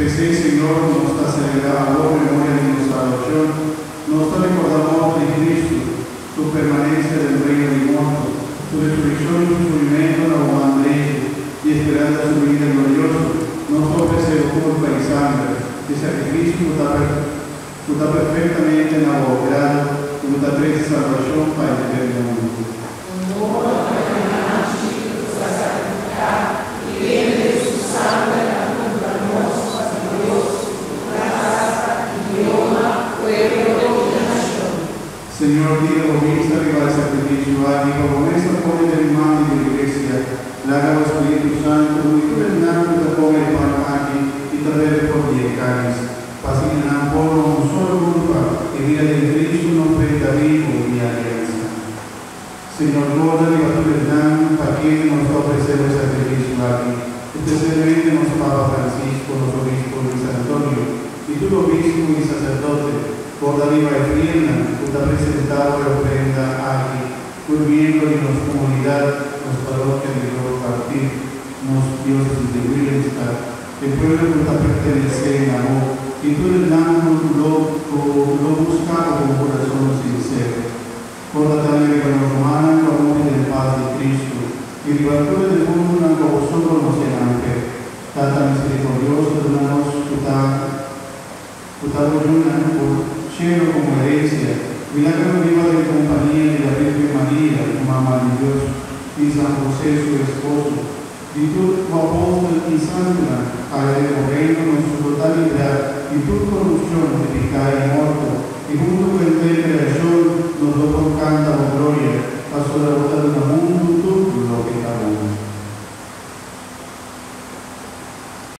Pese, Señor, nostra celebramos memoria di nostra salvación, nos recordamos de Cristo, su permanencia del reino de muertos, su resurrección y su sufrimiento en la humanidad y esperanza su vida gloriosa, nos ofrece culpa y sangre, de sacrificio está perfectamente elaborado, como está presa salvación para el eterno mundo. Señor, diga por vista arriba del sacrificio, y por esta pone del mando de la iglesia, la haga el Espíritu Santo, y gobernando te ponga el pan aquí, y te debe por diecanes. Fascina por un solo grupo, que vida de Cristo no prenda vivo y alianza. Señor, guarda y a tu verdad, para quien nos ofrece el sacrificio aquí, especialmente nos Papa Francisco, los obispos de San Antonio, y tu obispo y sacerdote, guarda viva y fiel, que está presentado la ofrenda aquí, durmiendo en nuestra comunidad, las parroquias de los partidos, los dioses de Willemstad, el pueblo que está perteneciendo en amor, y tú el dando lo buscado con corazón sincero. Guarda también con los romanos, con amor y la paz de Cristo, y ribaltore del mundo una cosa conocerán que, tanta misericordiosa de una nos putado una por cielo como herencia, milagro viva de compañía de la Virgen María, tu mamá de Dios, y San José, su esposo, y tú, tu apóstol y santa, para el reino en su totalidad, y tu corrupción de pecado y muerto, y junto con el creación nos lo canta con gloria, pasó la bondad del mundo